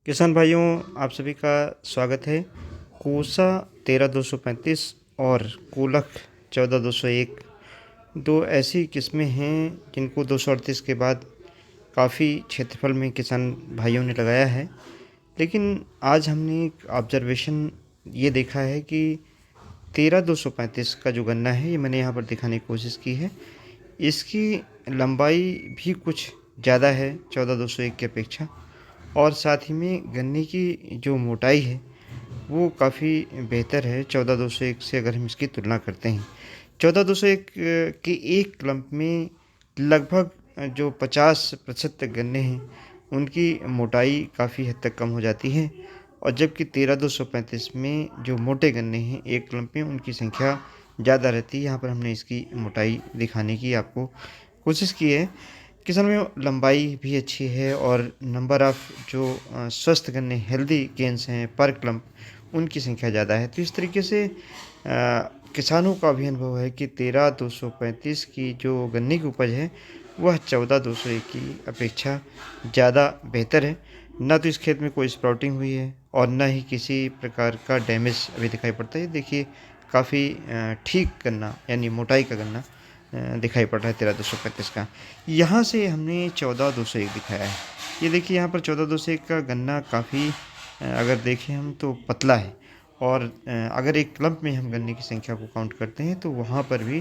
किसान भाइयों, आप सभी का स्वागत है। कोसा 13-235 और कोलख 14-201 दो ऐसी किस्में हैं जिनको 238 के बाद काफ़ी क्षेत्रफल में किसान भाइयों ने लगाया है। लेकिन आज हमने एक ऑब्जर्वेशन ये देखा है कि 13-235 का जो गन्ना है, ये मैंने यहाँ पर दिखाने की कोशिश की है। इसकी लंबाई भी कुछ ज़्यादा है 14-201 की अपेक्षा, और साथ ही में गन्ने की जो मोटाई है वो काफ़ी बेहतर है 14-201 से, अगर हम इसकी तुलना करते हैं। 14-201 के एक क्लम्प में लगभग जो 50% तक गन्ने हैं उनकी मोटाई काफ़ी हद तक कम हो जाती है, और जबकि 13-235 में जो मोटे गन्ने हैं एक क्लम्प में उनकी संख्या ज़्यादा रहती है। यहाँ पर हमने इसकी मोटाई दिखाने की आपको कोशिश की है। किसान में लंबाई भी अच्छी है, और नंबर ऑफ़ जो स्वस्थ गन्ने हेल्दी केन्स हैं पर क्लम्प उनकी संख्या ज़्यादा है। तो इस तरीके से किसानों का भी अनुभव है कि 13-235 की जो गन्ने की उपज है वह 14-201 की अपेक्षा ज़्यादा बेहतर है। ना तो इस खेत में कोई स्प्राउटिंग हुई है और ना ही किसी प्रकार का डैमेज अभी दिखाई पड़ता है। देखिए, काफ़ी ठीक गन्ना यानी मोटाई का गन्ना दिखाई पड़ रहा है 13-235 का। यहाँ से हमने 14-201 दिखाया है। ये देखिए, यहाँ पर 14-201 का गन्ना काफ़ी अगर देखें हम तो पतला है, और अगर एक क्लम्प में हम गन्ने की संख्या को काउंट करते हैं तो वहाँ पर भी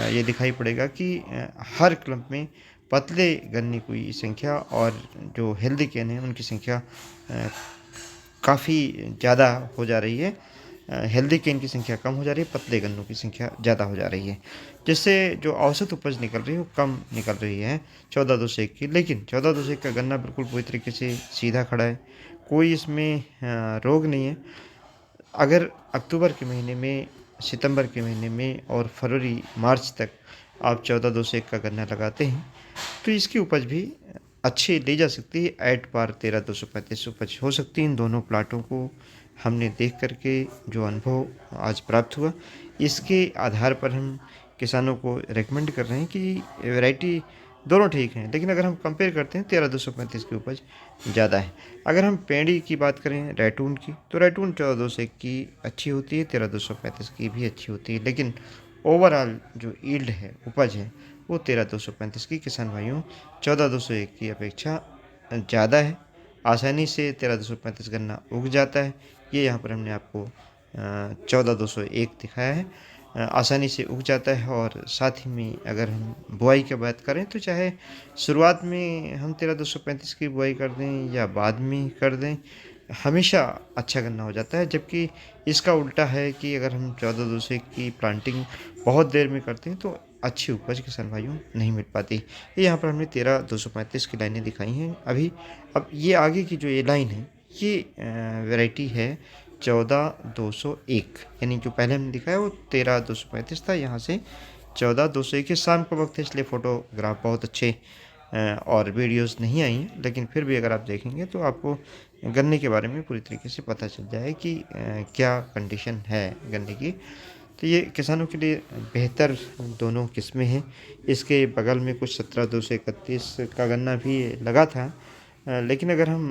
ये दिखाई पड़ेगा कि हर क्लम्प में पतले गन्ने की संख्या और जो हेल्दी केन है उनकी संख्या काफ़ी ज़्यादा हो जा रही है। हेल्दी केन की संख्या कम हो जा रही है, पतले गन्नों की संख्या ज़्यादा हो जा रही है, जिससे जो औसत उपज निकल रही है वो कम निकल रही है 14-201 की। लेकिन 14-201 का गन्ना बिल्कुल पूरी तरीके से सीधा खड़ा है, कोई इसमें रोग नहीं है। अगर अक्टूबर के महीने में, सितंबर के महीने में और फरवरी मार्च तक आप 14-201 का गन्ना लगाते हैं तो इसकी उपज भी अच्छी ली जा सकती है। एट पार 13-235 उपज हो सकती है। इन दोनों प्लाटों को हमने देख कर के जो अनुभव आज प्राप्त हुआ, इसके आधार पर हम किसानों को रेकमेंड कर रहे हैं कि वैरायटी दोनों ठीक हैं, लेकिन अगर हम कंपेयर करते हैं 13-235 की उपज ज़्यादा है। अगर हम पेड़ी की बात करें रैटून की, तो रैटून 14-201 की अच्छी होती है, 13-235 की भी अच्छी होती है, लेकिन ओवरऑल जो यील्ड है, उपज है, वो 13-235 की किसान भाइयों 14-201 की अपेक्षा ज़्यादा है। आसानी से 13-235 गन्ना उग जाता है। ये यहाँ पर हमने आपको 14-201 दिखाया है। आसानी से उग जाता है, और साथ ही में अगर हम बुआई की बात करें तो चाहे शुरुआत में हम 13-235 की बुआई कर दें या बाद में कर दें, हमेशा अच्छा गन्ना हो जाता है। जबकि इसका उल्टा है कि अगर हम 14-201 की प्लांटिंग बहुत देर में करते हैं तो अच्छी उपज किसान भाइयों नहीं मिल पाती। ये यहाँ पर हमने 13-235 की लाइनें दिखाई हैं अभी। अब ये आगे की जो ये लाइन है, ये वैरायटी है 14-201, यानी जो पहले हमने दिखाया वो 13-235 था। यहाँ से 14-201 के शाम का वक्त है, इसलिए फ़ोटोग्राफ बहुत अच्छे और वीडियोस नहीं आई हैं, लेकिन फिर भी अगर आप देखेंगे तो आपको गन्ने के बारे में पूरी तरीके से पता चल जाए कि क्या कंडीशन है गन्ने की। तो ये किसानों के लिए बेहतर दोनों किस्में हैं। इसके बगल में कुछ 17-231 का गन्ना भी लगा था, लेकिन अगर हम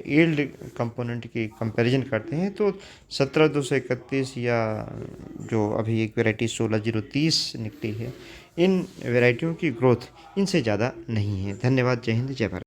यील्ड कंपोनेंट की कंपैरिजन करते हैं तो 17-231 या जो अभी एक वैरायटी 16-030 निकली है, इन वैरायटियों की ग्रोथ इनसे ज़्यादा नहीं है। धन्यवाद। जय हिंद, जय भारत।